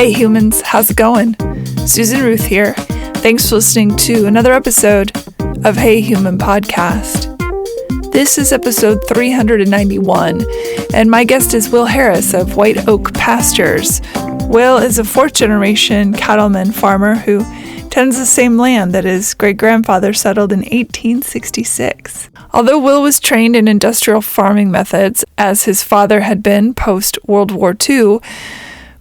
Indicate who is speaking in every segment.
Speaker 1: Hey humans, how's it going? Susan Ruth here. Thanks for listening to another episode of Hey Human Podcast. This is episode 391, and my guest is Will Harris of White Oak Pastures. Will is a fourth-generation cattleman farmer who tends the same land that his great-grandfather settled in 1866. Although Will was trained in industrial farming methods, as his father had been post-World War II,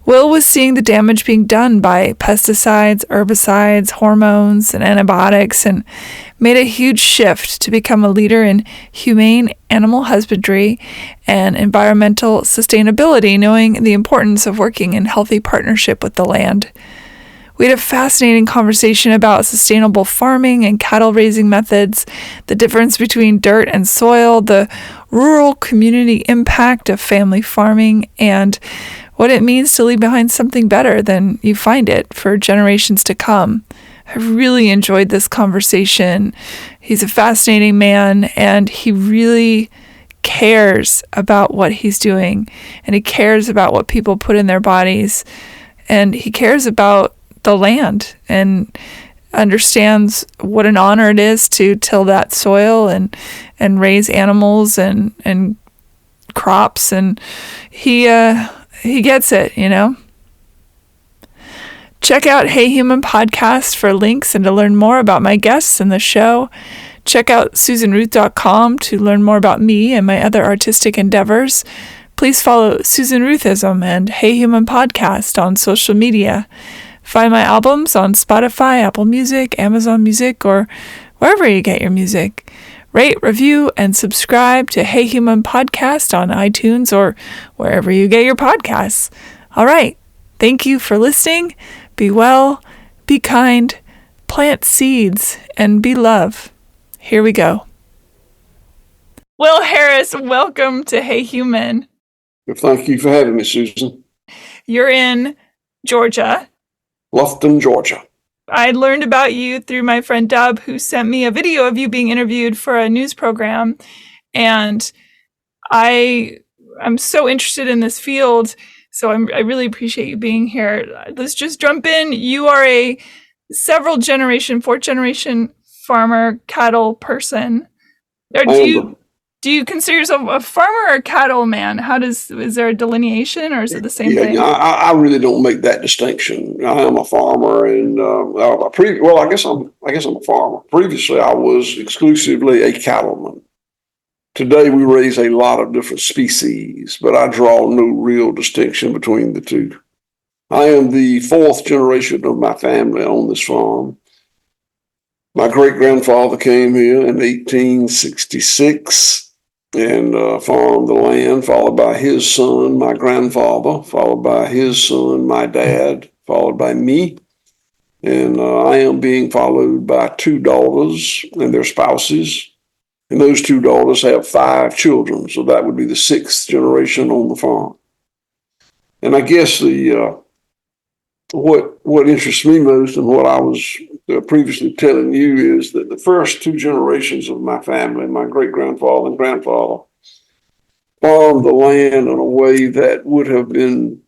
Speaker 1: Will was seeing the damage being done by pesticides, herbicides, hormones, and antibiotics, and made a huge shift to become a leader in humane animal husbandry and environmental sustainability, knowing the importance of working in healthy partnership with the land. We had a fascinating conversation about sustainable farming and cattle raising methods, the difference between dirt and soil, the rural community impact of family farming, and what it means to leave behind something better than you find it for generations to come. I really enjoyed this conversation. He's a fascinating man, and he really cares about what he's doing, and he cares about what people put in their bodies, and he cares about the land and understands what an honor it is to till that soil and raise animals and crops, and he gets it, you know. Check out Hey Human Podcast for links and to learn more about my guests and the show. Check out SusanRuth.com to learn more about me and my other artistic endeavors. Please follow Susan Ruthism and Hey Human Podcast on social media. Find my albums on Spotify, Apple Music, Amazon Music, or wherever you get your music. Rate, review, and subscribe to Hey Human Podcast on iTunes or wherever you get your podcasts. All right. Thank you for listening. Be well, be kind, plant seeds, and be love. Here we go. Will Harris, welcome to Hey Human.
Speaker 2: Well, thank you for having me, Susan.
Speaker 1: You're in Georgia.
Speaker 2: Lufton, Georgia.
Speaker 1: I learned about you through my friend Dub, who sent me a video of you being interviewed for a news program. And I'm so interested in this field, so I really appreciate you being here. Let's just jump in. You are a fourth generation farmer, cattle person. Do you consider yourself a farmer or a cattle man? Is there a delineation, or is it the same thing?
Speaker 2: I really don't make that distinction. I am a farmer, and I guess I'm a farmer. Previously, I was exclusively a cattleman. Today, we raise a lot of different species, but I draw no real distinction between the two. I am the fourth generation of my family on this farm. My great-grandfather came here in 1866 and farmed the land, followed by his son, my grandfather, followed by his son, my dad, followed by me. And I am being followed by two daughters and their spouses. And those two daughters have 5 children, so that would be the 6th generation on the farm. And I guess what interests me most and what I was previously telling you is that the first 2 generations of my family, my great-grandfather and grandfather, farmed the land in a way that would have been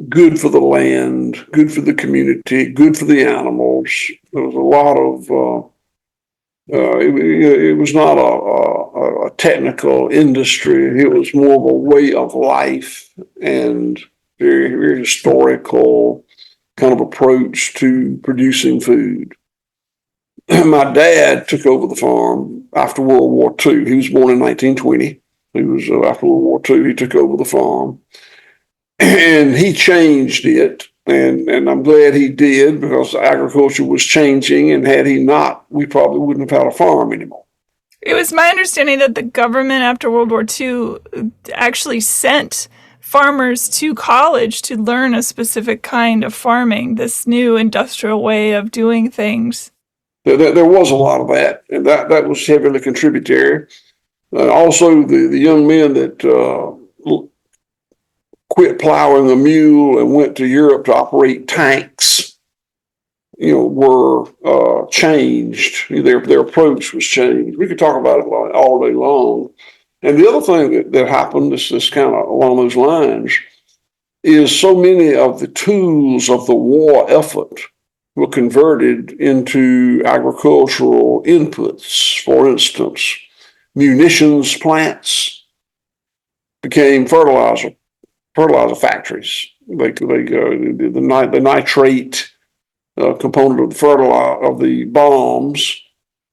Speaker 2: good for the land, good for the community, good for the animals. There was a lot of, it was not a technical industry. It was more of a way of life and very, very historical kind of approach to producing food. My dad took over the farm after World War II. He was born in 1920. He was after World War II. He took over the farm, and he changed it. And I'm glad he did, because agriculture was changing. And had he not, we probably wouldn't have had a farm anymore.
Speaker 1: It was my understanding that the government after World War II actually sent farmers to college to learn a specific kind of farming, this new industrial way of doing things.
Speaker 2: There was a lot of that, and that was heavily contributory. Also, the young men that quit plowing a mule and went to Europe to operate tanks, were changed. Their approach was changed. We could talk about it all day long. And the other thing that happened is kind of along those lines. is so many of the tools of the war effort were converted into agricultural inputs. For instance, munitions plants became fertilizer factories. The nitrate component of the fertilizer of the bombs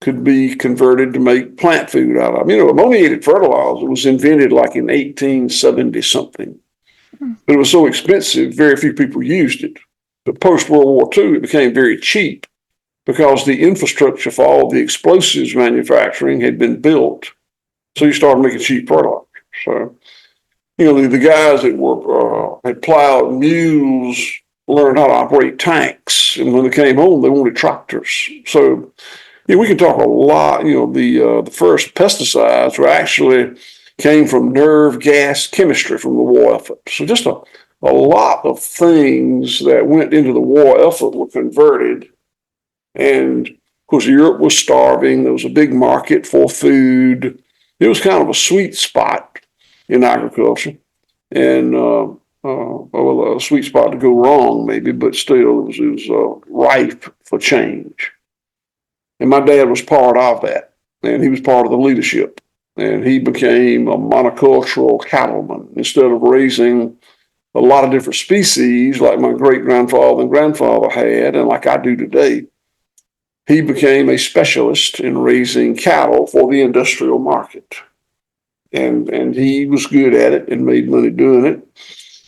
Speaker 2: could be converted to make plant food out of. Ammoniated fertilizer was invented like in 1870 something, but it was so expensive, very few people used it. But post-World War II, it became very cheap because the infrastructure for all the explosives manufacturing had been built. So you started making cheap fertilizer. So, the guys that had plowed mules learned how to operate tanks. And when they came home, they wanted tractors. So, we can talk a lot. The first pesticides came from nerve gas chemistry from the war effort. So just a lot of things that went into the war effort were converted. And of course, Europe was starving. There was a big market for food. It was kind of a sweet spot in agriculture, and a sweet spot to go wrong maybe, but still it was ripe for change. And my dad was part of that, and he was part of the leadership. And he became a monocultural cattleman. Instead of raising a lot of different species like my great-grandfather and grandfather had, and like I do today, he became a specialist in raising cattle for the industrial market. And he was good at it and made money doing it,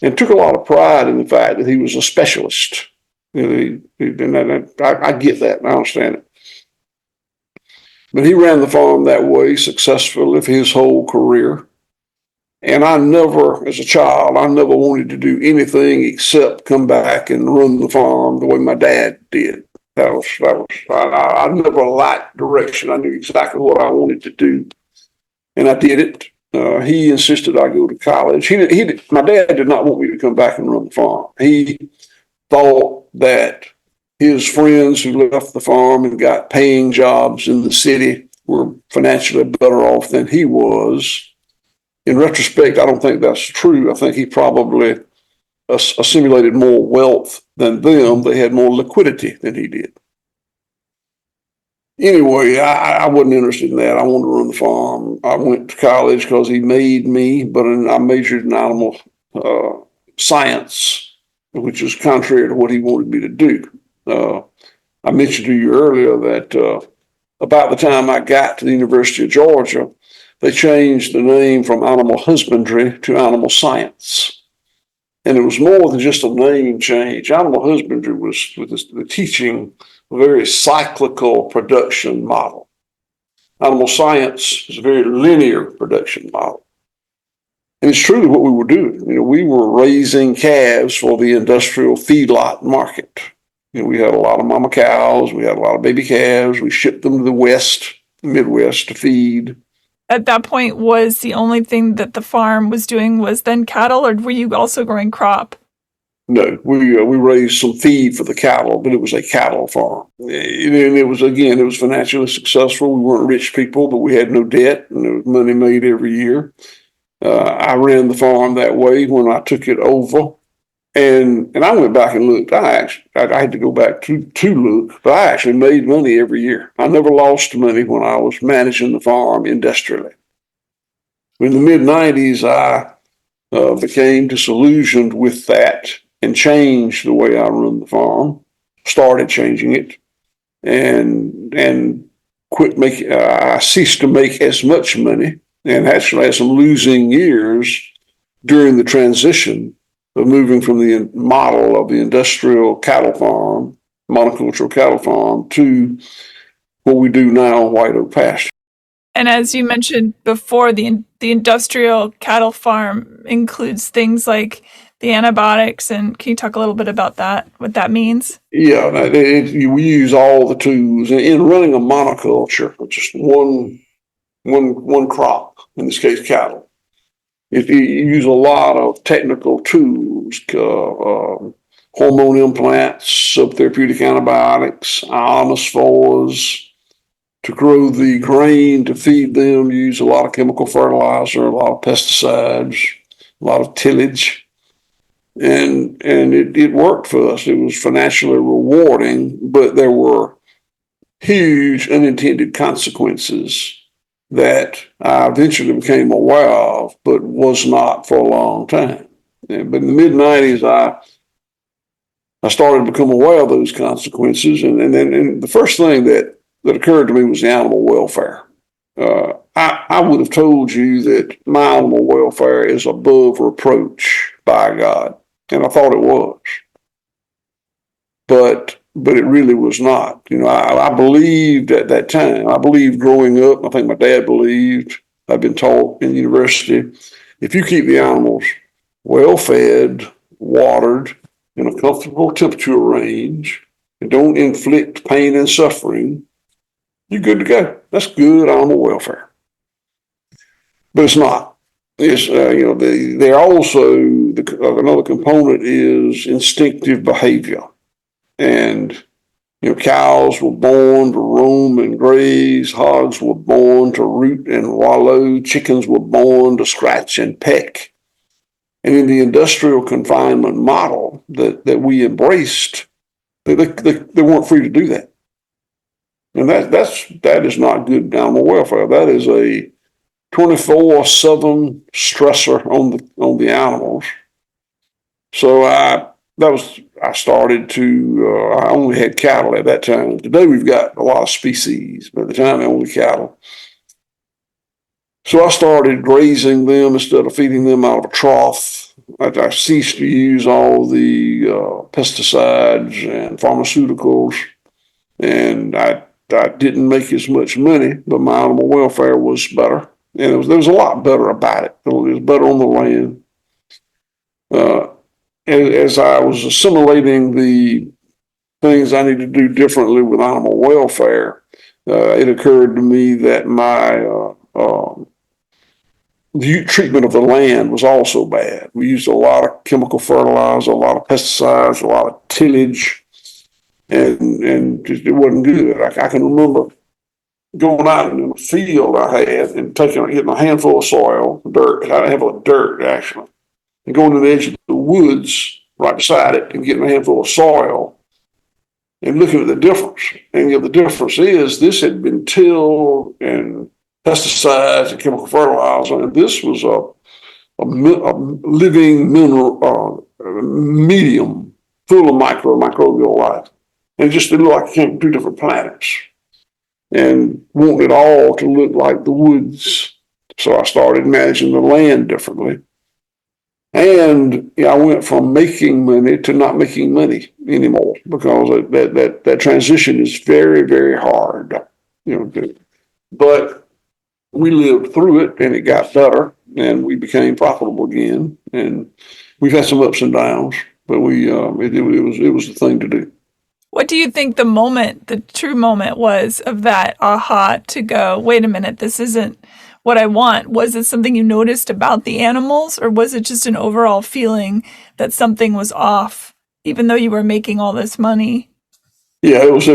Speaker 2: and took a lot of pride in the fact that he was a specialist. I get that, and I understand it. But he ran the farm that way successfully for his whole career. And as a child, I never wanted to do anything except come back and run the farm the way my dad did. I never lacked direction. I knew exactly what I wanted to do, and I did it. He insisted I go to college. My dad did not want me to come back and run the farm. He thought that his friends who left the farm and got paying jobs in the city were financially better off than he was. In retrospect, I don't think that's true. I think he probably assimilated more wealth than them. They had more liquidity than he did. Anyway, I wasn't interested in that. I wanted to run the farm. I went to college because he made me, but I majored in animal science, which is contrary to what he wanted me to do. I mentioned to you earlier that about the time I got to the University of Georgia, they changed the name from animal husbandry to animal science. And it was more than just a name change. Animal husbandry was the teaching a very cyclical production model. Animal science is a very linear production model. And it's truly what we were doing. We were raising calves for the industrial feedlot market. We had a lot of mama cows. We had a lot of baby calves. We shipped them to the Midwest to feed.
Speaker 1: At that point, was the only thing that the farm was doing was then cattle, or were you also growing crop?
Speaker 2: No, we raised some feed for the cattle, but it was a cattle farm. And it was financially successful. We weren't rich people, but we had no debt, and there was money made every year. I ran the farm that way when I took it over. And I went back and looked. I had to go back to look, but I actually made money every year. I never lost money when I was managing the farm industrially. In the mid-90s, I became disillusioned with that and changed the way I run the farm, started changing it, and quit making. I ceased to make as much money and actually had some losing years during the transition of moving from the model of the industrial cattle farm, monocultural cattle farm, to what we do now, white oak pasture.
Speaker 1: And as you mentioned before, the industrial cattle farm includes things like the antibiotics. And can you talk a little bit about that, what that means?
Speaker 2: Yeah, we use all the tools. In running a monoculture, just one crop, in this case cattle, you use a lot of technical tools, hormone implants, subtherapeutic antibiotics, ionophores. To grow the grain, to feed them, you use a lot of chemical fertilizer, a lot of pesticides, a lot of tillage. and it worked for us. It was financially rewarding, but there were huge unintended consequences that I eventually became aware of, but was not for a long time. But in the mid-90s, I started to become aware of those consequences, and then the first thing that occurred to me was the animal welfare. I would have told you that my animal welfare is above reproach by God, and I thought it was, but it really was not. I believed at that time. I believed growing up. I think my dad believed. I've been taught in university, if you keep the animals well fed, watered, in a comfortable temperature range, and don't inflict pain and suffering, you're good to go. That's good animal welfare. But it's not. It's they're also another component is instinctive behavior, and cows were born to roam and graze, hogs were born to root and wallow, chickens were born to scratch and peck. And in the industrial confinement model that we embraced, they weren't free to do that. And that is not good animal welfare. That is a 24/7 stressor on the animals. So I started to, I only had cattle at that time. Today we've got a lot of species, but at the time only cattle. So I started grazing them instead of feeding them out of a trough. I ceased to use all the pesticides and pharmaceuticals, and I didn't make as much money, but my animal welfare was better. And there was a lot better about it. It was better on the land. As I was assimilating the things I needed to do differently with animal welfare, it occurred to me that my the treatment of the land was also bad. We used a lot of chemical fertilizer, a lot of pesticides, a lot of tillage, and just, it wasn't good. I can remember going out in the field I had and getting a handful of soil, dirt. I had a handful of dirt actually, and going to the edge of the woods right beside it and getting a handful of soil and looking at the difference. And the difference is this had been tilled and pesticides and chemical fertilizer, and this was a living mineral medium full of microbial life. And it just looked like it came from two different planets, and wanted it all to look like the woods. So I started managing the land differently. And I went from making money to not making money anymore, because that transition is very, very hard. But we lived through it, and it got better, and we became profitable again. And we've had some ups and downs, but it was the thing to do.
Speaker 1: What do you think the true moment was of that aha to go, wait a minute, this isn't what I want? Was it something you noticed about the animals, or was it just an overall feeling that something was off, even though you were making all this money?
Speaker 2: Yeah, it was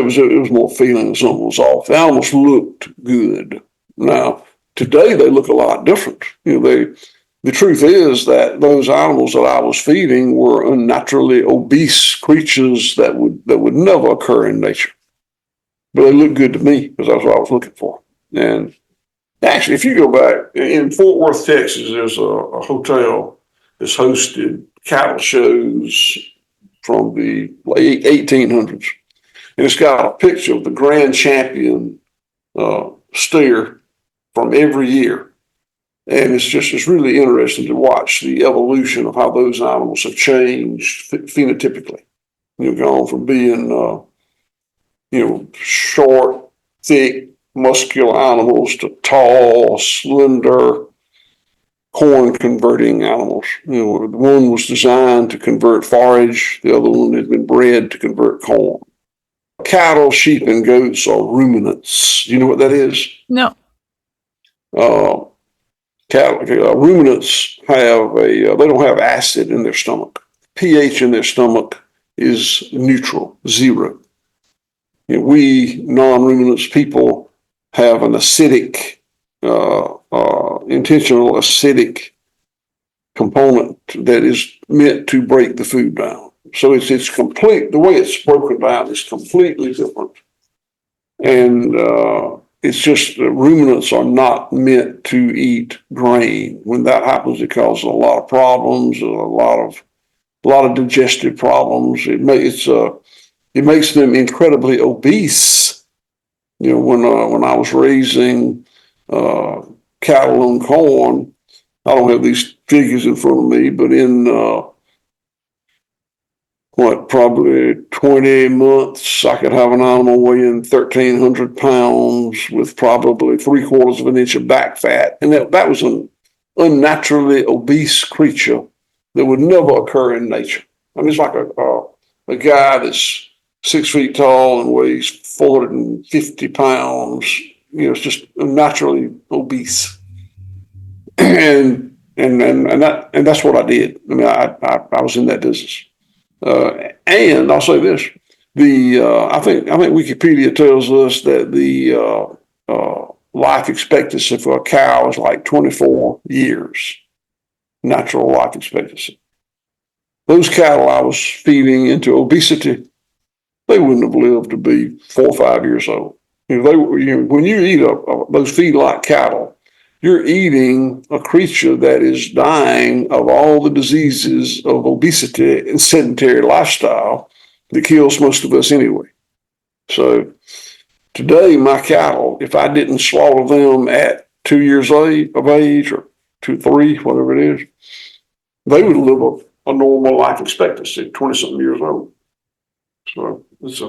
Speaker 2: more feeling that something was off. The animals looked good. Now, today they look a lot different. The truth is that those animals that I was feeding were unnaturally obese creatures that would never occur in nature. But they looked good to me, because that's what I was looking for. And actually, if you go back in Fort Worth, Texas, there's a hotel that's hosted cattle shows from the late 1800s. And it's got a picture of the grand champion steer from every year. And it's really interesting to watch the evolution of how those animals have changed phenotypically. Gone from being, short, thick, muscular animals to tall, slender, corn-converting animals. One was designed to convert forage. The other one had been bred to convert corn. Cattle, sheep, and goats are ruminants. Do you know what that is?
Speaker 1: No.
Speaker 2: Ruminants they don't have acid in their stomach. pH in their stomach is neutral, 0. We non-ruminants people have an acidic, intentional acidic component that is meant to break the food down. So it's complete. The way it's broken down is completely different, and it's just ruminants are not meant to eat grain. When that happens, it causes a lot of problems, a lot of digestive problems. It makes them incredibly obese. When I was raising cattle on corn, I don't have these figures in front of me, but in probably 20 months, I could have an animal weighing 1,300 pounds with probably 3/4 of an inch of back fat. And that was an unnaturally obese creature that would never occur in nature. I mean, it's like a guy that's 6 feet tall and weighs 450 pounds. It's just naturally obese. And that's what I did. I mean, I was in that business. And I'll say this: I think Wikipedia tells us that the life expectancy for a cow is like 24 years, natural life expectancy. Those cattle I was feeding into obesity, they wouldn't have lived to be 4 or 5 years old. When you eat those feed-lot cattle, you're eating a creature that is dying of all the diseases of obesity and sedentary lifestyle that kills most of us anyway. So today, my cattle, if I didn't slaughter them at 2 years of age or 2, 3, whatever it is, they would live a normal life expectancy, 20-something years old. So there's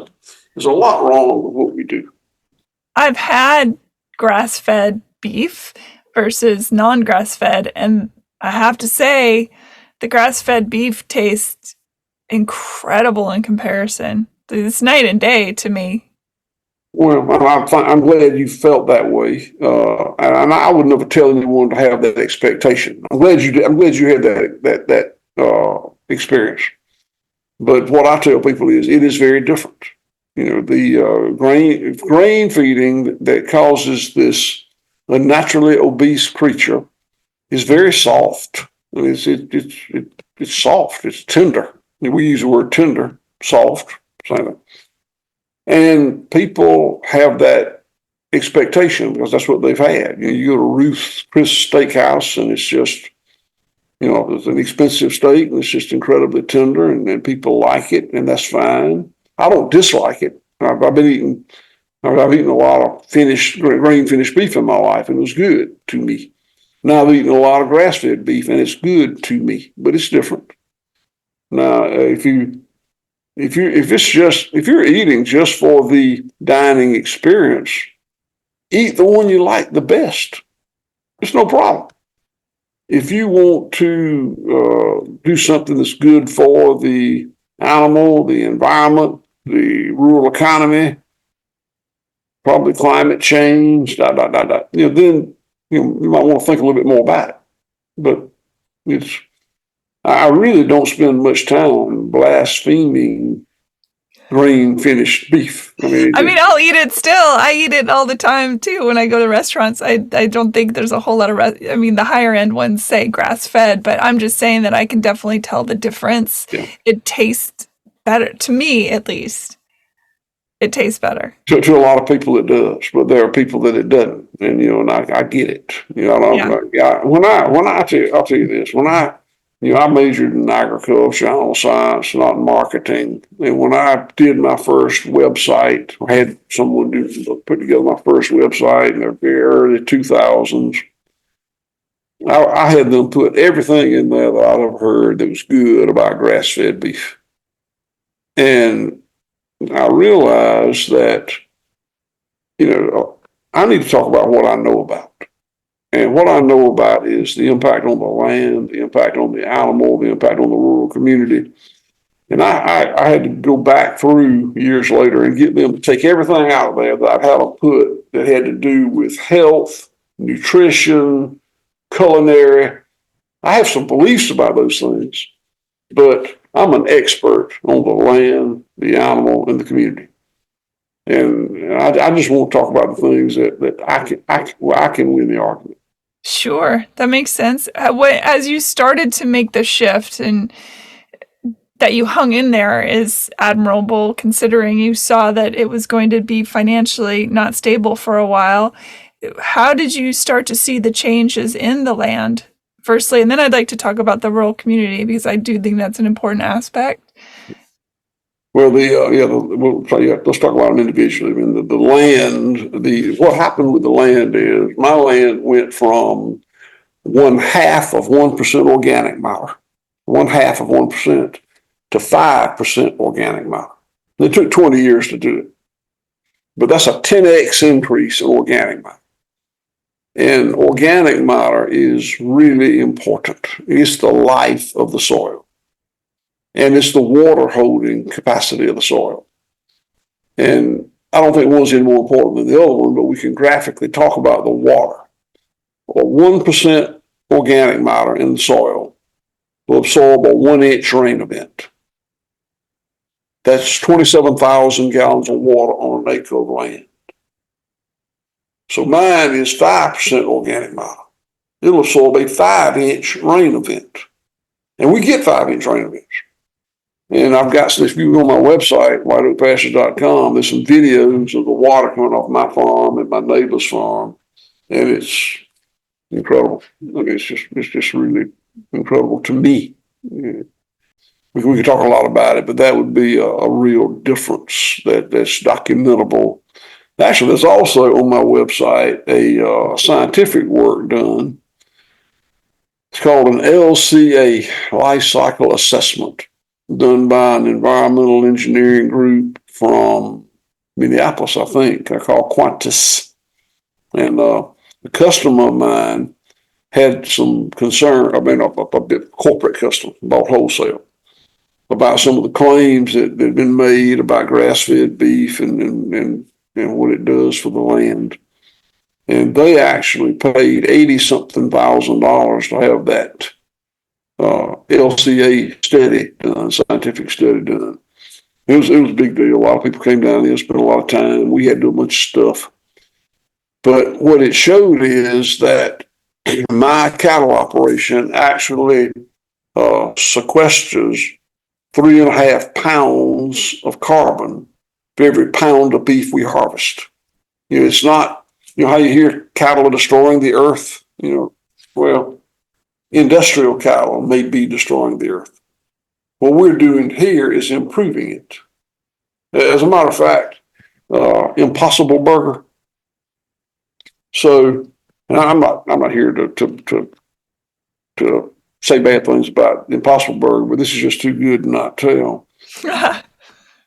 Speaker 2: a lot wrong with what we do.
Speaker 1: I've had grass-fed beef versus non-grass-fed, and I have to say the grass-fed beef tastes incredible in comparison. It's night and day to me.
Speaker 2: Well, I'm glad you felt that way, and I would never tell anyone to have that expectation. I'm glad you did. I'm glad you had that experience. But what I tell people is it is very different. The grain feeding that causes this unnaturally obese creature is very soft. I mean, it's soft. It's tender. We use the word tender, soft, same. And people have that expectation because that's what they've had. You go to Ruth's Chris Steakhouse and it's just, it's an expensive steak and it's just incredibly tender and people like it and that's fine. I don't dislike it. I've eaten a lot of grain finished beef in my life and it was good to me. Now I've eaten a lot of grass-fed beef and it's good to me, but it's different. Now, if you're eating just for the dining experience, eat the one you like the best. It's no problem. If you want to do something that's good for the animal, the environment, the rural economy, probably climate change, then you might want to think a little bit more about it. But I really don't spend much time blaspheming grain finished beef. I mean,
Speaker 1: I'll eat it still. I eat it all the time too. When I go to restaurants, I don't think there's a whole lot of, the higher end ones say grass fed, but I'm just saying that I can definitely tell the difference. Yeah. It tastes better to me, at least. It tastes better.
Speaker 2: To a lot of people it does, but there are people that it doesn't. And, and I get it. I'll tell you this, when I majored in agricultural science, not marketing. And when I did my first website, I had someone put together my first website in the very early 2000s. I had them put everything in there that I'd ever heard that was good about grass-fed beef. And I realized that, I need to talk about what I know about. And what I know about is the impact on the land, the impact on the animal, the impact on the rural community. And I had to go back through years later and get them to take everything out of there that I've had them put that had to do with health, nutrition, culinary. I have some beliefs about those things, but I'm an expert on the land, the animal, and the community. And I just want to talk about the things that I can win the argument.
Speaker 1: Sure, that makes sense. As you started to make the shift, and that you hung in there is admirable, considering you saw that it was going to be financially not stable for a while. How did you start to see the changes in the land, firstly? And then I'd like to talk about the rural community, because I do think that's an important aspect.
Speaker 2: Well, let's talk about them individually. I mean, the land, what happened with the land is my land went from 0.5% organic matter, 0.5% to 5% organic matter. It took 20 years to do it, but that's a 10x increase in organic matter. And organic matter is really important. It's the life of the soil. And it's the water holding capacity of the soil. And I don't think one's any more important than the other one, but we can graphically talk about the water. Well, 1% organic matter in the soil will absorb a 1-inch rain event. That's 27,000 gallons of water on an acre of land. So mine is 5% organic matter. It'll absorb a 5-inch rain event. And we get 5-inch rain events. And I've got, if you go on my website, whiteoakpastures.com, there's some videos of the water coming off my farm and my neighbor's farm. And it's incredible. I mean, it's just really incredible to me. We could talk a lot about it, but that would be a real difference that's documentable. Actually, there's also on my website a scientific work done. It's called an LCA, Life Cycle Assessment, done by an environmental engineering group from Minneapolis, I think, called Qantas. And a customer of mine had some concern, a bit corporate customer, bought wholesale, about some of the claims that had been made about grass-fed beef and what it does for the land. And they actually paid $80-something thousand to have that LCA study done, scientific study done. It was a big deal. A lot of people came down there, spent a lot of time. We had to do a bunch of stuff. But what it showed is that my cattle operation actually sequesters 3.5 pounds of carbon for every pound of beef we harvest. It's not, how you hear cattle are destroying the earth, well, industrial cattle may be destroying the earth. What we're doing here is improving it. As a matter of fact, Impossible Burger. So, and I'm not here to say bad things about Impossible Burger, but this is just too good to not tell.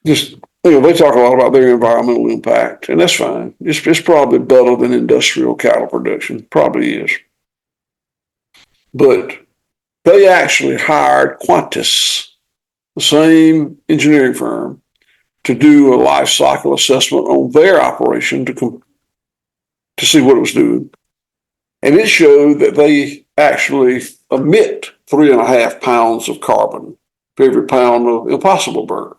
Speaker 2: They talk a lot about their environmental impact, and that's fine. It's probably better than industrial cattle production. Probably is. But they actually hired Qantas, the same engineering firm, to do a life cycle assessment on their operation to see what it was doing. And it showed that they actually emit 3.5 pounds of carbon for every pound of Impossible Burger.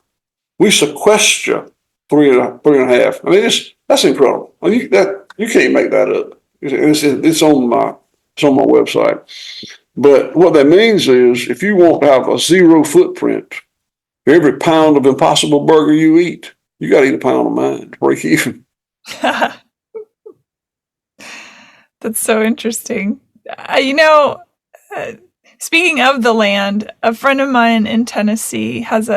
Speaker 2: We sequester 3.5. I mean, that's incredible. You can't make that up. It's on my website. But what that means is, if you want to have a zero footprint for every pound of Impossible Burger you eat, you got to eat a pound of mine to break even.
Speaker 1: That's so interesting. Speaking of the land, a friend of mine in Tennessee has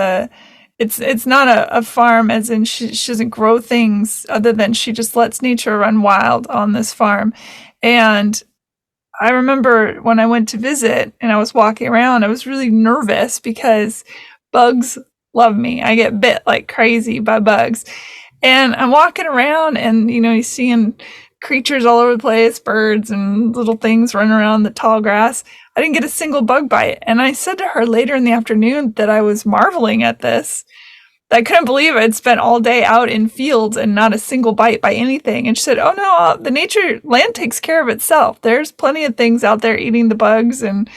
Speaker 1: it's not a farm, as in she doesn't grow things other than she just lets nature run wild on this farm. And I remember when I went to visit and I was walking around, I was really nervous because bugs love me. I get bit like crazy by bugs. And I'm walking around and, you're seeing creatures all over the place, birds and little things running around the tall grass. I didn't get a single bug bite. And I said to her later in the afternoon that I was marveling at this. I couldn't believe I'd spent all day out in fields and not a single bite by anything. And she said, oh no, the land takes care of itself. There's plenty of things out there eating the bugs, and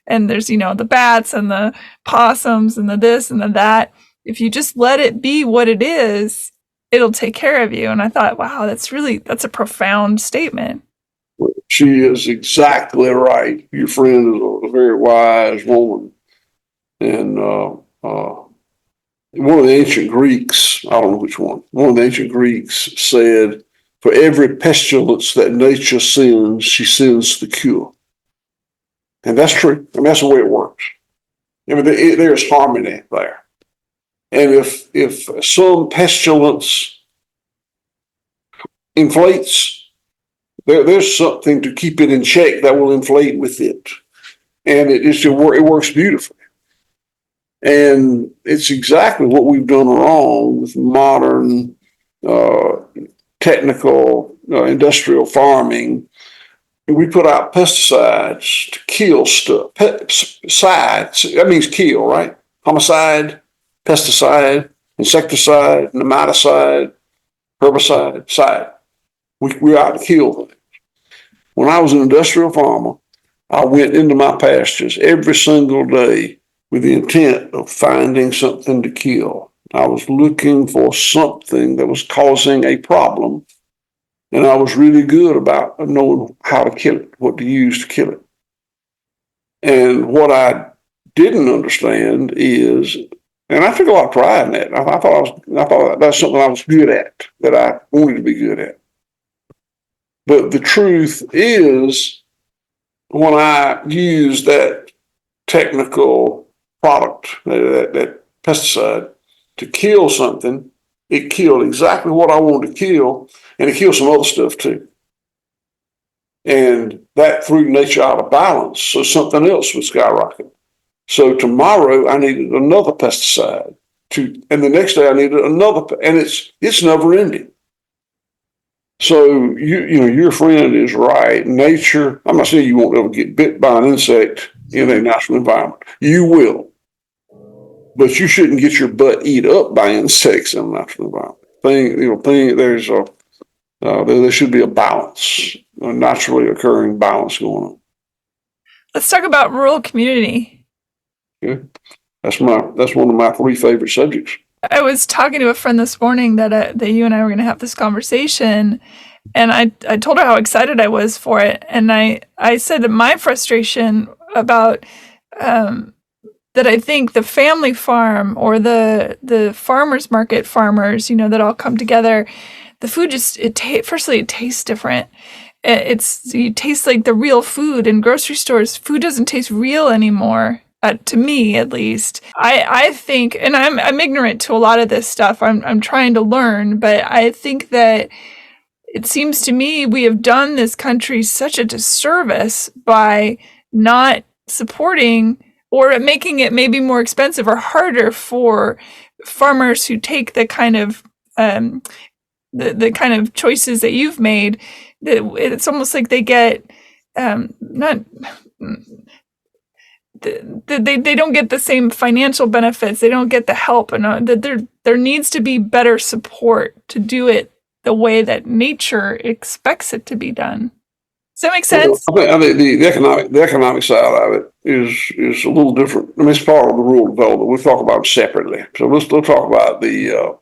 Speaker 1: there's, the bats and the possums and the this and the that. If you just let it be what it is, it'll take care of you. And I thought, wow, that's a profound statement.
Speaker 2: She is exactly right. Your friend is a very wise woman. And one of the ancient Greeks, I don't know which one of the ancient Greeks said, for every pestilence that nature sends, she sends the cure. And that's true. I mean, that's the way it works. I mean, there's harmony there. And if some pestilence inflates, there's something to keep it in check that will inflate with it. And it works beautifully. And it's exactly what we've done wrong with modern technical industrial farming. We put out pesticides to kill stuff. Pesticides, that means kill, right? Homicide, pesticide, insecticide, nematicide, herbicide, side. We're out to kill things. When I was an industrial farmer, I went into my pastures every single day with the intent of finding something to kill. I was looking for something that was causing a problem, and I was really good about knowing how to kill it, what to use to kill it. And what I didn't understand is, and I took a lot of pride in that. I thought that's something I was good at, that I wanted to be good at. But the truth is, when I used that technical product, that pesticide, to kill something, it killed exactly what I wanted to kill, and it killed some other stuff too. And that threw nature out of balance, so something else would skyrocket. So tomorrow I needed another pesticide, and the next day I needed another, and it's never ending. So your friend is right. Nature, I'm not saying you won't ever get bit by an insect in a natural environment. You will. But you shouldn't get your butt eat up by insects in a natural environment. There should be a balance, a naturally occurring balance going on.
Speaker 1: Let's talk about rural community.
Speaker 2: Yeah. That's one of my 3 favorite subjects.
Speaker 1: I was talking to a friend this morning that you and I were going to have this conversation, and I told her how excited I was for it, and I said that my frustration about that I think the family farm or the farmers market farmers, that all come together, the food firstly it tastes different. You taste like the real food. In grocery stores, food doesn't taste real anymore. To me, at least, I think, and I'm ignorant to a lot of this stuff. I'm trying to learn, but I think that it seems to me we have done this country such a disservice by not supporting or making it maybe more expensive or harder for farmers who take the kind of the kind of choices that you've made. That it's almost like they get not. They don't get the same financial benefits. They don't get the help, and that there needs to be better support to do it the way that nature expects it to be done. Does that make sense?
Speaker 2: I think the economic side of it is a little different. I mean, it's part of the rural development. We'll talk about them separately. So we'll talk about the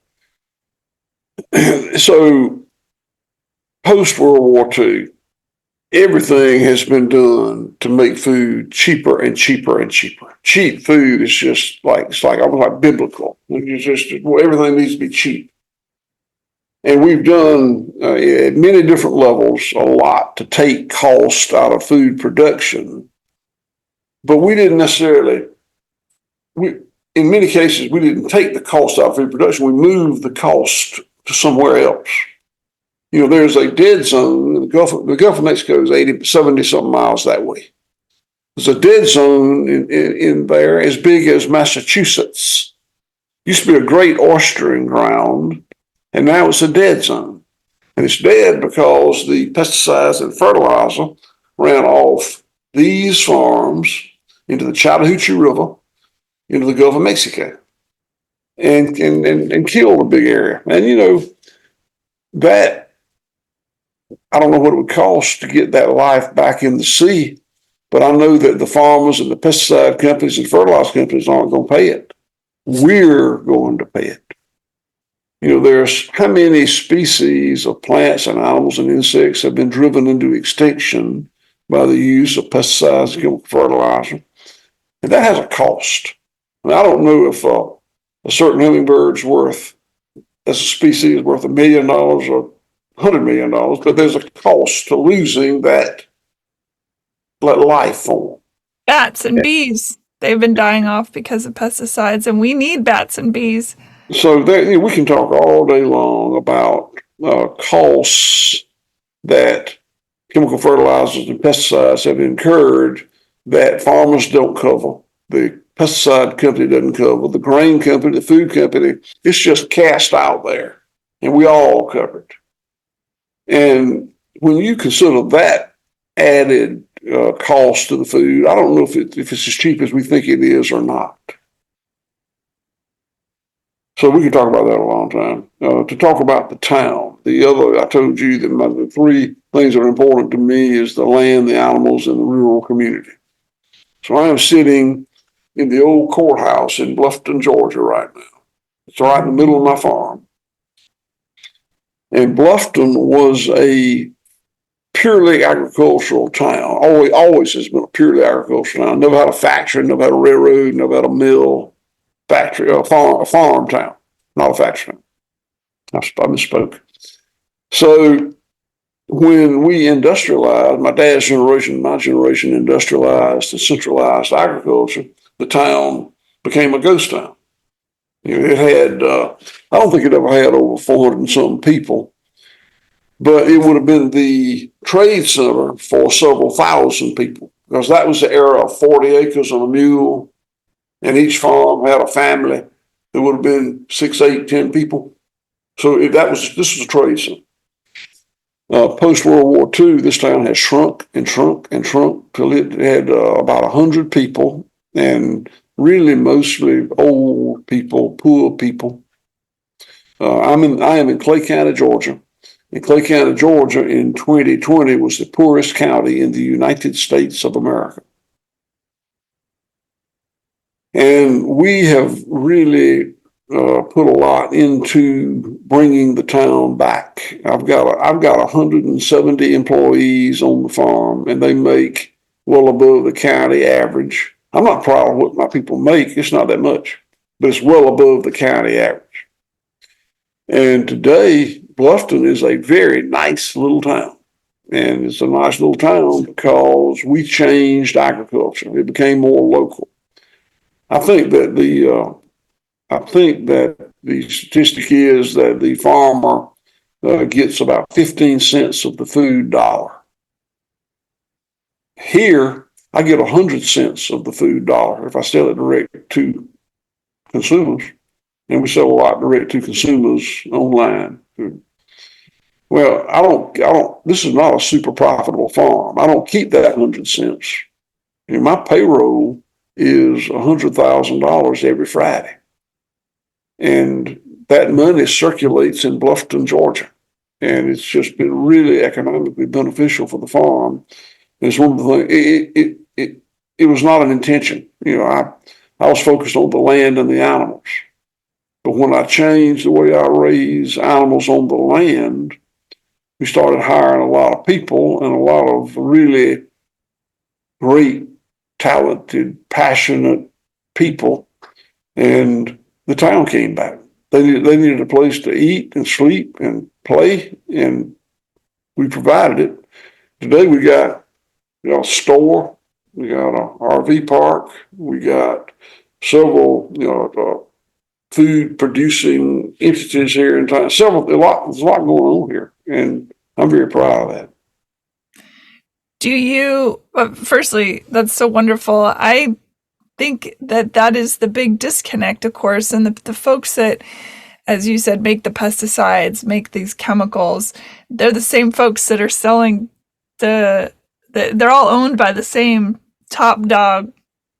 Speaker 2: so post World War II. Everything has been done to make food cheaper and cheaper and cheaper. Cheap food is just almost like biblical. Everything needs to be cheap. And we've done at many different levels a lot to take cost out of food production. But we didn't necessarily, in many cases, we didn't take the cost out of food production. We moved the cost to somewhere else. There's a dead zone in the Gulf of Mexico is 70 something miles that way. There's a dead zone in there as big as Massachusetts. Used to be a great oystering ground, and now it's a dead zone. And it's dead because the pesticides and fertilizer ran off these farms into the Chattahoochee River, into the Gulf of Mexico, and killed a big area. And that, I don't know what it would cost to get that life back in the sea, but I know that the farmers and the pesticide companies and fertilizer companies aren't going to pay it. We're going to pay it. There's how many species of plants and animals and insects have been driven into extinction by the use of pesticides and chemical fertilizer. And that has a cost. And I don't know if a certain hummingbird's worth, as a species, worth $1 million or $100 million, but there's a cost to losing that life form.
Speaker 1: Bats and bees, they've been dying off because of pesticides, and we need bats and bees.
Speaker 2: So we can talk all day long about costs that chemical fertilizers and pesticides have incurred that farmers don't cover. The pesticide company doesn't cover. The grain company, the food company, it's just cast out there, and we all cover it. And when you consider that added cost to the food, I don't know if it's as cheap as we think it is or not. So we could talk about that a long time. To talk about the town, I told you that the three things that are important to me is the land, the animals, and the rural community. So I am sitting in the old courthouse in Bluffton, Georgia right now. It's right in the middle of my farm. And Bluffton was a purely agricultural town. Always has been a purely agricultural town. Never had a factory, never had a railroad, never had a mill. Factory, a farm town, not a factory town. I misspoke. So when we industrialized, my dad's generation, my generation industrialized and centralized agriculture, the town became a ghost town. It had, I don't think it ever had over 400 and something people, but it would have been the trade center for several thousand people, because that was the era of 40 acres and a mule. And each farm had a family. There would have been 6, 8, 10 people. So this was a trade center. Post-World War II, this town has shrunk and shrunk and shrunk till it had about 100 people, and really mostly old people, poor people. I am in Clay County, Georgia. And Clay County, Georgia in 2020 was the poorest county in the United States of America. And we have really put a lot into bringing the town back. I've got 170 employees on the farm, and they make well above the county average. I'm not proud of what my people make. It's not that much, but it's well above the county average. And today, Bluffton is a very nice little town. And it's a nice little town because we changed agriculture. It became more local. I think that the statistic is that the farmer gets about 15 cents of the food dollar. Here, I get 100 cents of the food dollar if I sell it direct to consumers, and we sell a lot direct to consumers online. Well, I don't. This is not a super profitable farm. I don't keep that 100 cents. My payroll is $100,000 every Friday. And that money circulates in Bluffton, Georgia. And it's just been really economically beneficial for the farm. And it's one of the things, it was not an intention. I was focused on the land and the animals. But when I changed the way I raise animals on the land, we started hiring a lot of people and a lot of really great, talented, passionate people, and the town came back. They needed a place to eat and sleep and play, and we provided it. Today we got a store, we got an RV park, we got several food producing entities here in town. There's a lot going on here, and I'm very proud of that.
Speaker 1: Do you, firstly, that's so wonderful. I think that is the big disconnect, of course, and the folks that, as you said, make the pesticides, make these chemicals, they're the same folks that are selling they're all owned by the same top dog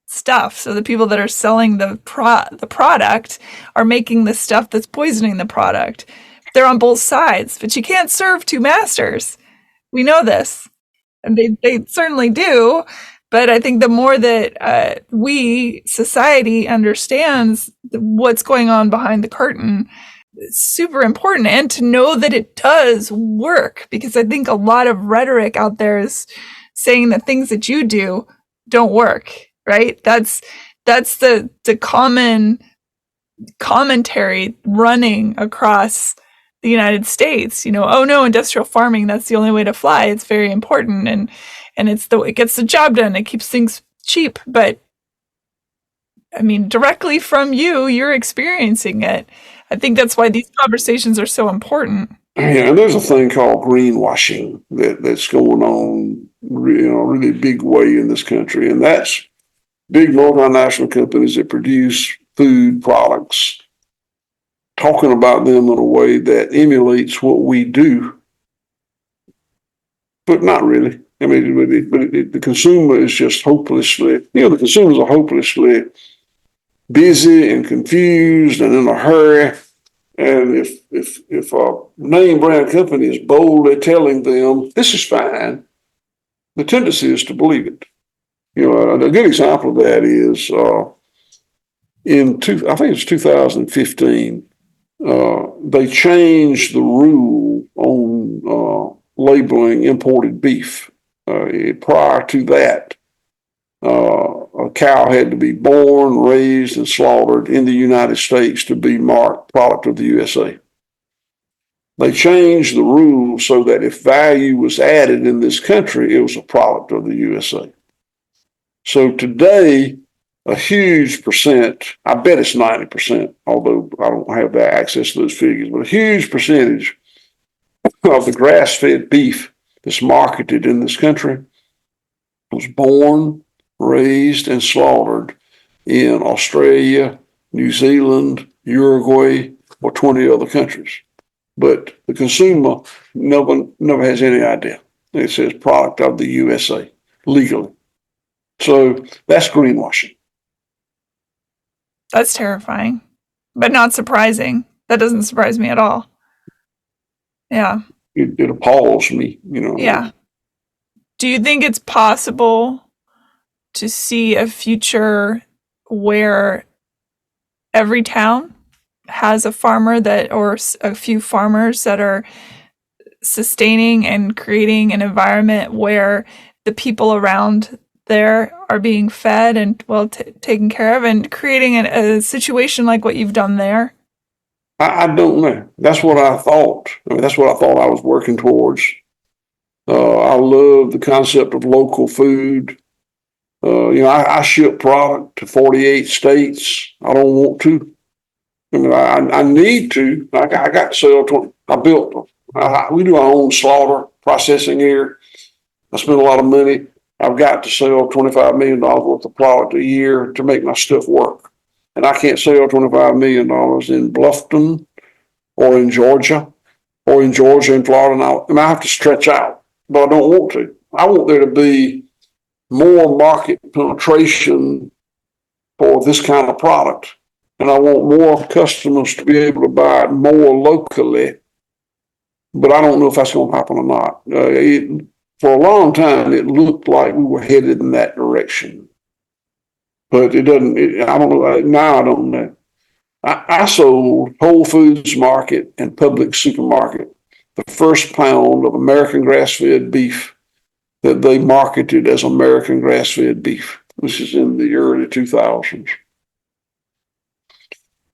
Speaker 1: stuff. So the people that are selling the product are making the stuff that's poisoning the product. They're on both sides, but you can't serve two masters. We know this. And they certainly do, but I think the more that society understands what's going on behind the curtain, super important, and to know that it does work, because I think a lot of rhetoric out there is saying that things that you do don't work, right? That's the common commentary running across the United States. Oh no, industrial farming, that's the only way to fly. It's very important, and it gets the job done. It keeps things cheap. But I mean, directly from you're experiencing it. I think that's why these conversations are so important.
Speaker 2: Yeah, and there's a thing called greenwashing that's going on, really big way in this country, and that's big multinational companies that produce food products talking about them in a way that emulates what we do, but not really. I mean, the consumer is just hopelessly, the consumers are hopelessly busy and confused and in a hurry. And if a name brand company is boldly telling them this is fine, the tendency is to believe it. A good example of that is I think it's 2015. They changed the rule on labeling imported beef. Prior to that, a cow had to be born, raised, and slaughtered in the United States to be marked product of the USA. They changed the rule so that if value was added in this country, it was a product of the USA. So today, a huge percent, I bet it's 90%, although I don't have that access to those figures, but a huge percentage of the grass-fed beef that's marketed in this country was born, raised, and slaughtered in Australia, New Zealand, Uruguay, or 20 other countries. But the consumer never has any idea. It says product of the USA legally. So that's greenwashing.
Speaker 1: That's terrifying, but not surprising. That doesn't surprise me at all. Yeah.
Speaker 2: It appalls me,
Speaker 1: Yeah. Do you think it's possible to see a future where every town has a farmer or a few farmers that are sustaining and creating an environment where the people around there are being fed and taken care of, and creating a situation like what you've done there?
Speaker 2: I don't know. That's what I thought. That's what I thought I was working towards. I love the concept of local food. I ship product to 48 states. I don't want to. I need to. I got to sell 20. We do our own slaughter processing here. I spend a lot of money. I've got to sell $25 million worth of product a year to make my stuff work. And I can't sell $25 million in Bluffton or in Georgia and Florida. I have to stretch out, but I don't want to. I want there to be more market penetration for this kind of product. And I want more customers to be able to buy it more locally. But I don't know if that's going to happen or not. For a long time, it looked like we were headed in that direction. But it doesn't, I don't know. Now I don't know. I sold Whole Foods Market and Publix Supermarket the first pound of American grass-fed beef that they marketed as American grass-fed beef. This is in the early 2000s.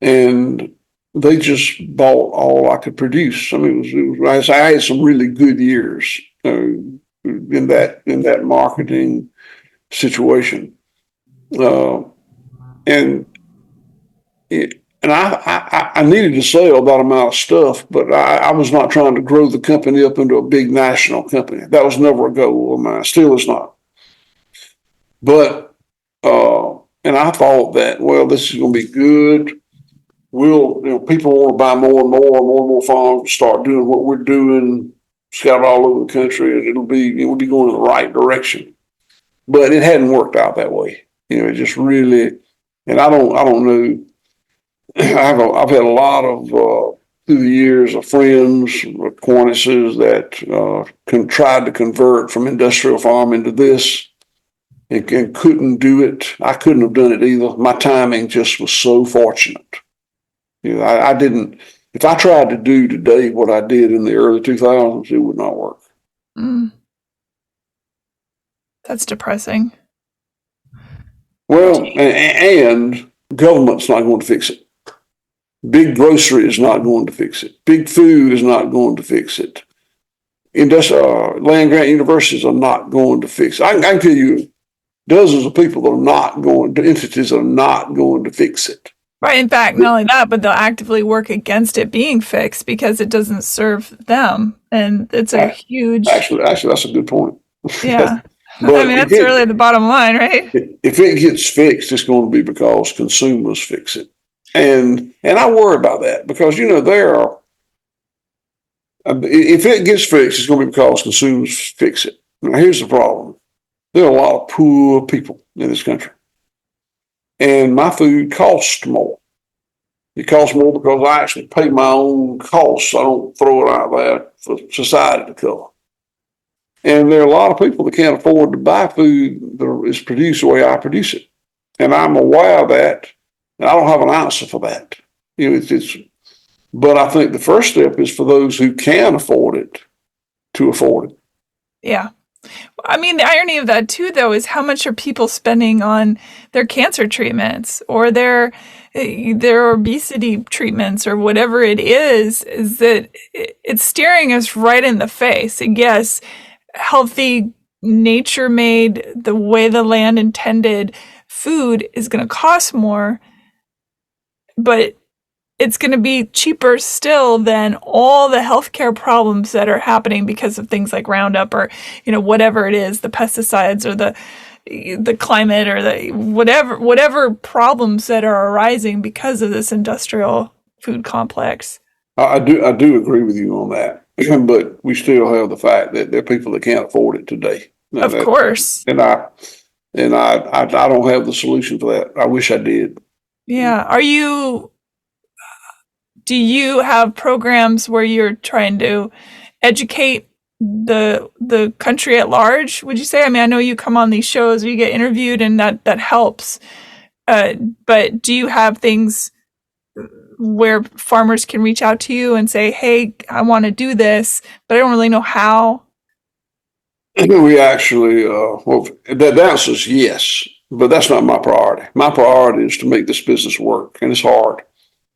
Speaker 2: And they just bought all I could produce. I mean, I had some really good years in that marketing situation. I needed to sell that amount of stuff, but I was not trying to grow the company up into a big national company. That was never a goal of mine. Still is not. But, and I thought that, this is going to be good. People want to buy more and more farms, start doing what we're doing, scattered all over the country, and we'll be going in the right direction. But it hadn't worked out that way. It just really, and I don't know. I've had a lot of through the years of friends, acquaintances that tried to convert from industrial farming to this and couldn't do it. I couldn't have done it either. My timing just was so fortunate. I didn't. if I tried to do today what I did in the early 2000s, it would not work.
Speaker 1: That's depressing.
Speaker 2: Well, and government's not going to fix it. Big grocery is not going to fix it. Big food is not going to fix it. Land grant universities are not going to fix it. I can tell you dozens of people that are not going to, entities that are not going to fix it.
Speaker 1: Right. In fact, not only that, but they'll actively work against it being fixed because it doesn't serve them. And it's a huge...
Speaker 2: Actually, that's a good point.
Speaker 1: Yeah. I mean, that's really the bottom line, right?
Speaker 2: If it gets fixed, it's going to be because consumers fix it. And I worry about that because, if it gets fixed, it's going to be because consumers fix it. Now, here's the problem. There are a lot of poor people in this country. And my food costs more. It costs more because I actually pay my own costs. I don't throw it out there for society to cover. And there are a lot of people that can't afford to buy food that is produced the way I produce it. And I'm aware of that. And I don't have an answer for that. But I think the first step is for those who can afford it to afford it.
Speaker 1: Yeah. I mean, the irony of that too, though, is how much are people spending on their cancer treatments or their obesity treatments or whatever it is that it's staring us right in the face. And yes, healthy, nature-made, the way the land intended food is going to cost more, but it's going to be cheaper still than all the healthcare problems that are happening because of things like Roundup or, whatever it is, the pesticides or the climate or the whatever problems that are arising because of this industrial food complex.
Speaker 2: I do agree with you on that, but we still have the fact that there are people that can't afford it today.
Speaker 1: Of course.
Speaker 2: And I don't have the solution for that. I wish I did.
Speaker 1: Yeah. Do you have programs where you're trying to educate the country at large, would you say? I mean, I know you come on these shows or you get interviewed and that helps. But do you have things where farmers can reach out to you and say, hey, I want to do this, but I don't really know how?
Speaker 2: We actually, the answer is yes, but that's not my priority. My priority is to make this business work, and it's hard.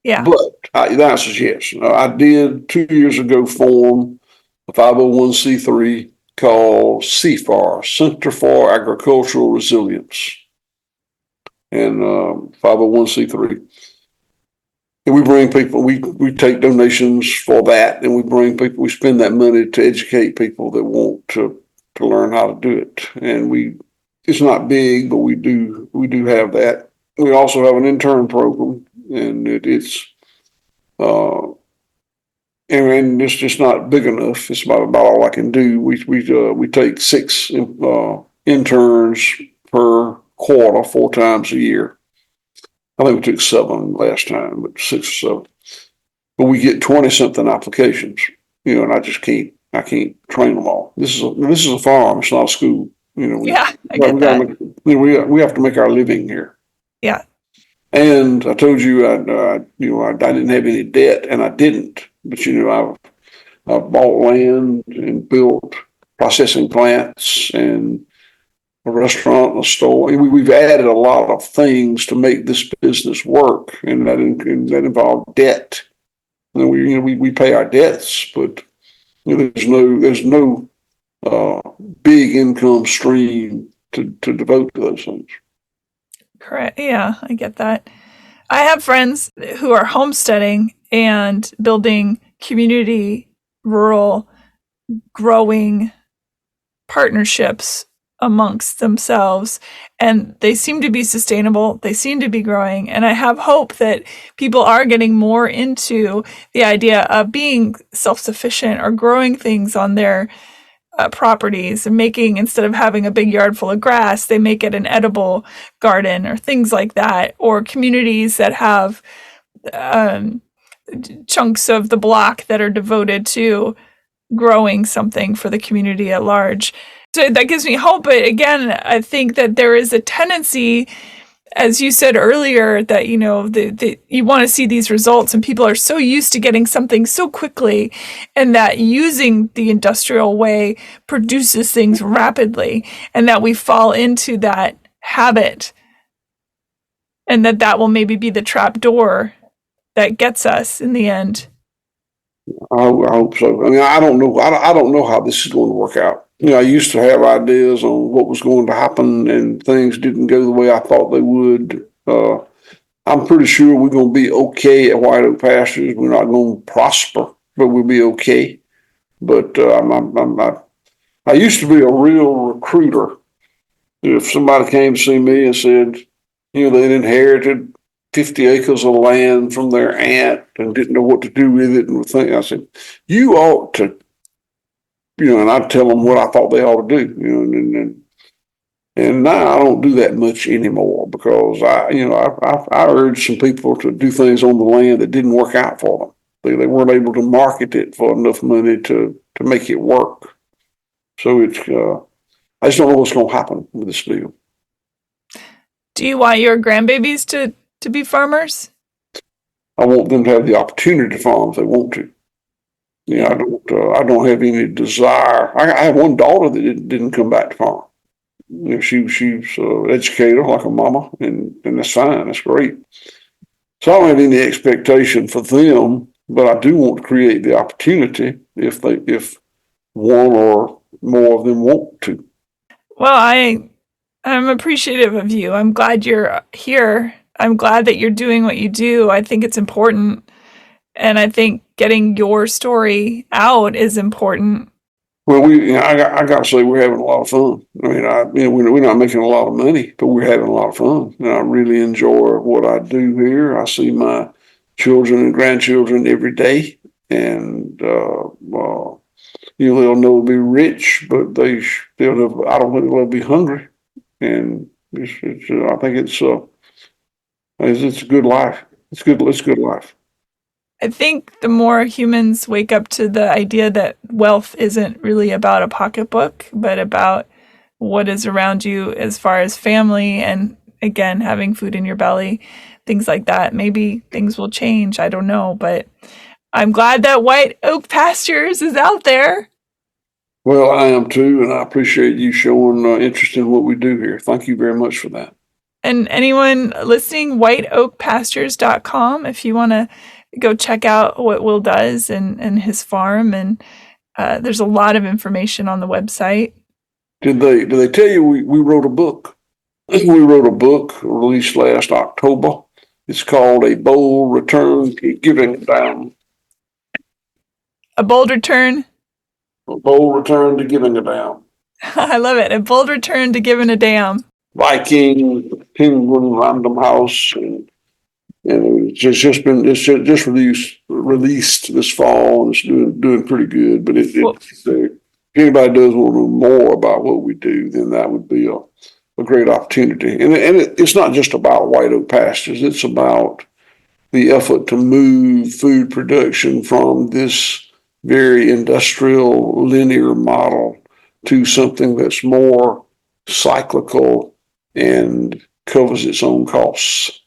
Speaker 1: Yeah.
Speaker 2: But the answer is yes. I did 2 years ago form a 501c3 called CFAR, Center for Agricultural Resilience, and 501c3. And we bring people, we take donations for that, and we spend that money to educate people that want to learn how to do it. And it's not big, but we do have that. We also have an intern program, and it's just not big enough. It's about all I can do. We take 6 interns per quarter, 4 times a year. I think we took 7 last time, but 6 or 7. But we get 20-something applications, and I can't train them all. This is a farm. It's not a school.
Speaker 1: Yeah, I get that.
Speaker 2: We have to make our living here.
Speaker 1: Yeah.
Speaker 2: And I told you I didn't have any debt, and I didn't. But I've bought land and built processing plants and a restaurant and a store. We've added a lot of things to make this business work, and that involved debt. And we pay our debts, but there's no big income stream to devote to those things.
Speaker 1: Correct. Yeah, I get that. I have friends who are homesteading and building community, rural, growing partnerships amongst themselves, and they seem to be sustainable. They seem to be growing, and I have hope that people are getting more into the idea of being self-sufficient or growing things on their properties and instead of having a big yard full of grass, they make it an edible garden or things like that, or communities that have chunks of the block that are devoted to growing something for the community at large. So that gives me hope. But again, I think that there is a tendency as you said earlier, that, you know, you want to see these results, and people are so used to getting something so quickly, and that using the industrial way produces things rapidly, and that we fall into that habit, and that will maybe be the trap door that gets us in the end.
Speaker 2: I hope so. I mean, I don't know. I don't know how this is going to work out. You know, I used to have ideas on what was going to happen, and things didn't go the way I thought they would. I'm pretty sure we're going to be okay at White Oak Pastures. We're not going to prosper, but we'll be okay. But I used to be a real recruiter. If somebody came to see me and said, you know, they'd inherited 50 acres of land from their aunt and didn't know what to do with it, and I said, you ought to, you know, and I'd tell them what I thought they ought to do, you know, and now I don't do that much anymore, because I urged some people to do things on the land that didn't work out for them. They weren't able to market it for enough money to make it work. So I just don't know what's going to happen with this deal.
Speaker 1: Do you want your grandbabies to be farmers?
Speaker 2: I want them to have the opportunity to farm if they want to. You know, I don't have any desire. I have one daughter that didn't come back to farm. You know, she's an educator like a mama, and that's fine. That's great. So I don't have any expectation for them, but I do want to create the opportunity if one or more of them want to.
Speaker 1: Well, I'm appreciative of you. I'm glad you're here. I'm glad that you're doing what you do. I think it's important. And I think getting your story out is important.
Speaker 2: Well, I got to say, we're having a lot of fun. I mean, we're not making a lot of money, but we're having a lot of fun. And I really enjoy what I do here. I see my children and grandchildren every day, and you know, they'll never be rich, but they'll never, I don't think they'll be hungry. And I think it's a good life. It's good life.
Speaker 1: I think the more humans wake up to the idea that wealth isn't really about a pocketbook, but about what is around you as far as family and, again, having food in your belly, things like that, maybe things will change. I don't know, but I'm glad that White Oak Pastures is out there.
Speaker 2: Well, I am too, and I appreciate you showing interest in what we do here. Thank you very much for that.
Speaker 1: And anyone listening, whiteoakpastures.com, if you want to go check out what Will does and his farm. And there's a lot of information on the website.
Speaker 2: Did they tell you we wrote a book? We wrote a book released last October. It's called A Bold Return to Giving a Damn.
Speaker 1: A bold return?
Speaker 2: A bold return to giving a damn.
Speaker 1: I love it. A bold return to giving a damn.
Speaker 2: Viking, Penguin, Random House, and it's just released this fall, and it's doing pretty good. But if anybody does want to know more about what we do, then that would be a great opportunity. And it's not just about White Oak Pastures. It's about the effort to move food production from this very industrial linear model to something that's more cyclical and covers its own costs.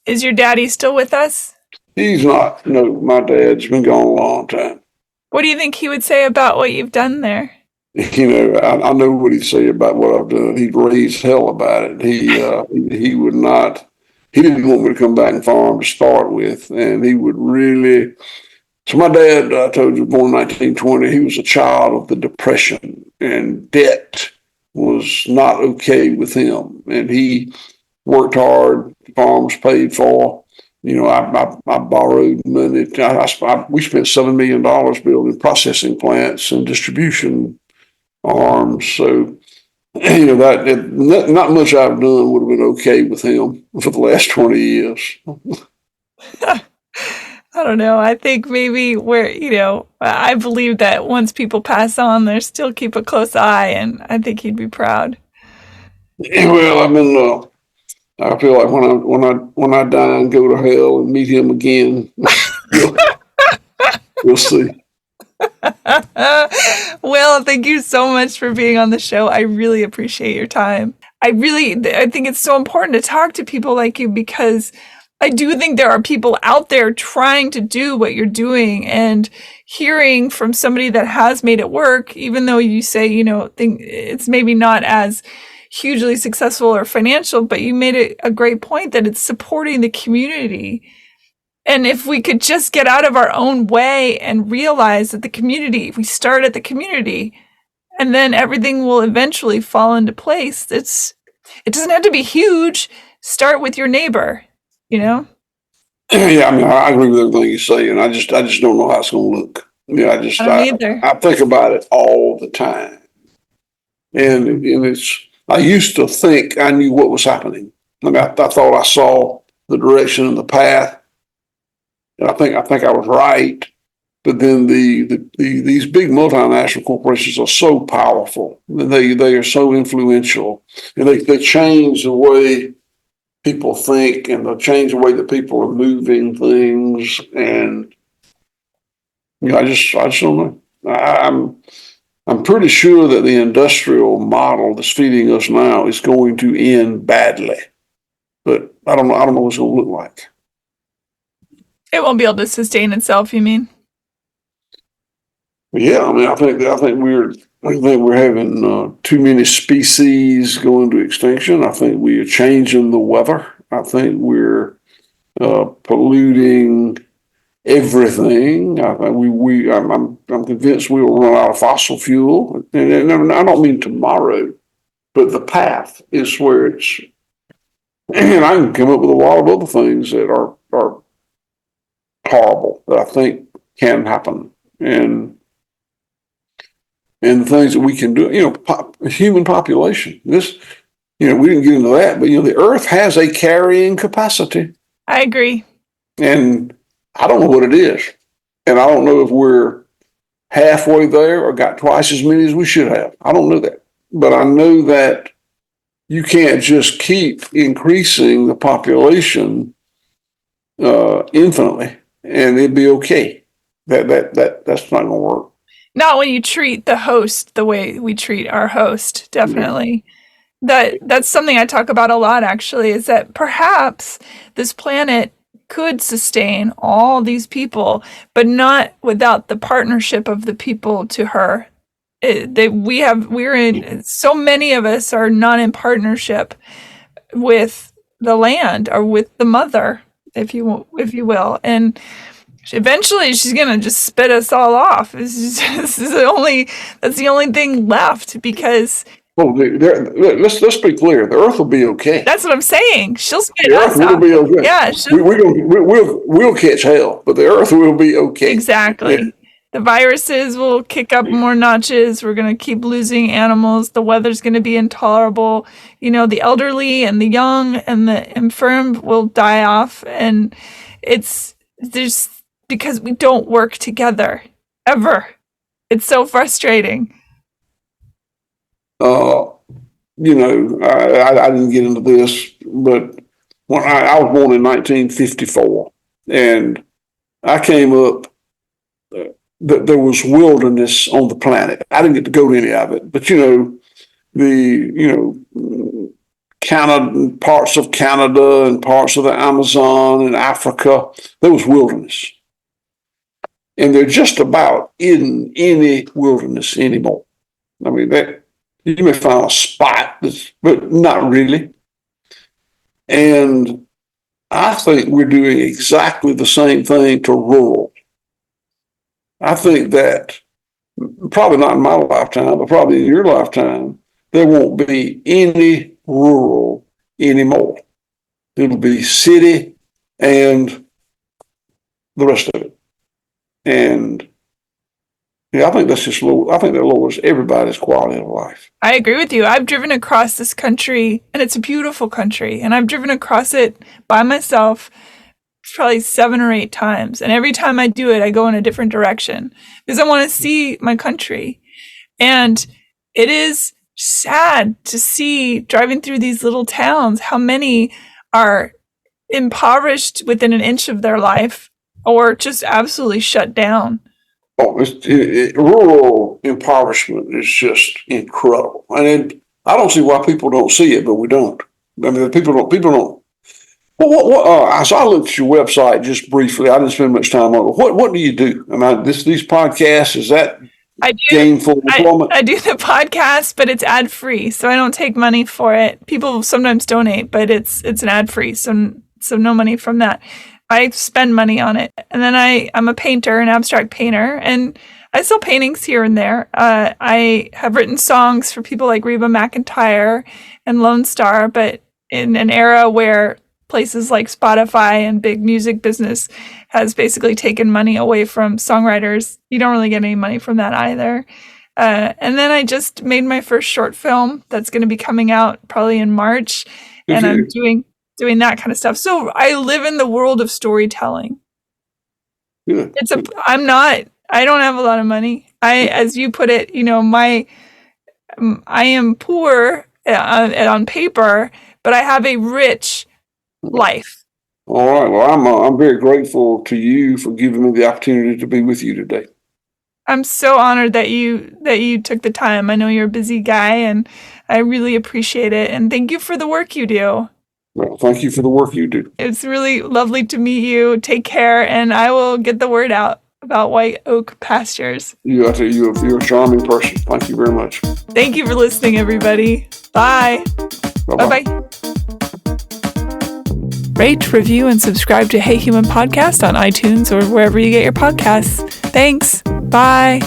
Speaker 1: Is your daddy still with us?
Speaker 2: He's not. No, my dad's been gone a long time.
Speaker 1: What do you think he would say about what you've done there?
Speaker 2: You know, I know what he'd say about what I've done. He'd raise hell about it. He would not. He didn't want me to come back and farm to start with, and he would really. So my dad, I told you, born in 1920. He was a child of the Depression, and debt was not okay with him. And he worked hard. Farm was paid for. You know, I borrowed money. We spent $7 million building processing plants and distribution arms. So, you know, that not much I've done would have been okay with him for the last 20 years.
Speaker 1: I don't know. I think maybe I believe that once people pass on, they still keep a close eye, and I think he'd be proud.
Speaker 2: Well, I feel like when I die and go to hell and meet him again, we'll see.
Speaker 1: Well, thank you so much for being on the show. I really appreciate your time. I think it's so important to talk to people like you, because I do think there are people out there trying to do what you're doing, and hearing from somebody that has made it work, even though you say, think it's maybe not as hugely successful or financial, but you made it a great point that it's supporting the community. And if we could just get out of our own way and realize that we start at the community, and then everything will eventually fall into place. It doesn't have to be huge. Start with your neighbor,
Speaker 2: Yeah, I mean, I agree with everything you say, and I just don't know how it's going to look.
Speaker 1: I don't either.
Speaker 2: I think about it all the time, and I used to think I knew what was happening. I mean, I thought I saw the direction and the path, and I think I was right. But then these big multinational corporations are so powerful, and they are so influential, and they change the way people think, and they change the way that people are moving things. And I just don't know. I'm pretty sure that the industrial model that's feeding us now is going to end badly, but I don't know what it's going to look like.
Speaker 1: It won't be able to sustain itself, you mean?
Speaker 2: Yeah, I mean, I think we're having too many species going to extinction. I think we are changing the weather. I think we're polluting everything. I think I'm convinced we will run out of fossil fuel, and I don't mean tomorrow, but the path is where it's. And I can come up with a lot of other things that are horrible that I think can happen, and the things that we can do, human population. This, we didn't get into that, but the Earth has a carrying capacity.
Speaker 1: I agree.
Speaker 2: And I don't know what it is. And I don't know if we're halfway there or got twice as many as we should have. I don't know that. But I know that you can't just keep increasing the population infinitely and it'd be okay. That's not going to work.
Speaker 1: Not when you treat the host the way we treat our host, definitely. Yeah. That's something I talk about a lot, actually, is that perhaps this planet could sustain all these people, but not without the partnership of the people to her. So many of us are not in partnership with the land or with the mother, if you will, and eventually she's gonna just spit us all off. That's the only thing left, because
Speaker 2: let's be clear. The Earth will be okay.
Speaker 1: That's what I'm saying. She'll spit
Speaker 2: us off. The Earth will be okay.
Speaker 1: Yeah,
Speaker 2: we'll catch hell, but the Earth will be okay.
Speaker 1: Exactly. Yeah. The viruses will kick up more notches. We're going to keep losing animals. The weather's going to be intolerable. The elderly and the young and the infirm will die off. And there's because we don't work together ever. It's so frustrating.
Speaker 2: I didn't get into this, but when I was born in 1954, and I came up, there was wilderness on the planet. I didn't get to go to any of it, but Canada, parts of Canada and parts of the Amazon and Africa, there was wilderness. And they're just about in any wilderness anymore. I mean, that you may find a spot, but not really. And I think we're doing exactly the same thing to rural. I think that probably not in my lifetime, but probably in your lifetime, there won't be any rural anymore. It'll be city and the rest of it. And I think that's just low. I think that lowers everybody's quality of life.
Speaker 1: I agree with you. I've driven across this country, and it's a beautiful country, and I've driven across it by myself probably 7 or 8 times. And every time I do it, I go in a different direction because I want to see my country. And it is sad to see, driving through these little towns, how many are impoverished within an inch of their life or just absolutely shut down.
Speaker 2: Oh, rural impoverishment is just incredible. And I don't see why people don't see it, but we don't. I mean, people don't. So I looked at your website just briefly. I didn't spend much time on it. What do you do? I mean, these podcasts, is that
Speaker 1: I do.
Speaker 2: gainful employment?
Speaker 1: I do the podcast, but it's ad free, so I don't take money for it. People sometimes donate, but it's an ad free, so no money from that. I spend money on it, and then I'm a painter, an abstract painter, and I sell paintings here and there. I have written songs for people like Reba McEntire and Lone Star, but in an era where places like Spotify and big music business has basically taken money away from songwriters, you don't really get any money from that either. And then I just made my first short film that's going to be coming out probably in March, and I'm doing that kind of stuff. So I live in the world of storytelling.
Speaker 2: Yeah.
Speaker 1: I don't have a lot of money. As you put it, I am poor on paper, but I have a rich life.
Speaker 2: All right. Well, I'm very grateful to you for giving me the opportunity to be with you today.
Speaker 1: I'm so honored that you took the time. I know you're a busy guy, and I really appreciate it. And thank you for the work you do.
Speaker 2: Well, thank you for the work you do.
Speaker 1: It's really lovely to meet you. Take care, and I will get the word out about White Oak Pastures.
Speaker 2: You're a charming person. Thank you very much.
Speaker 1: Thank you for listening, everybody. Bye. Bye-bye. Rate, review, and subscribe to Hey Human Podcast on iTunes or wherever you get your podcasts. Thanks. Bye.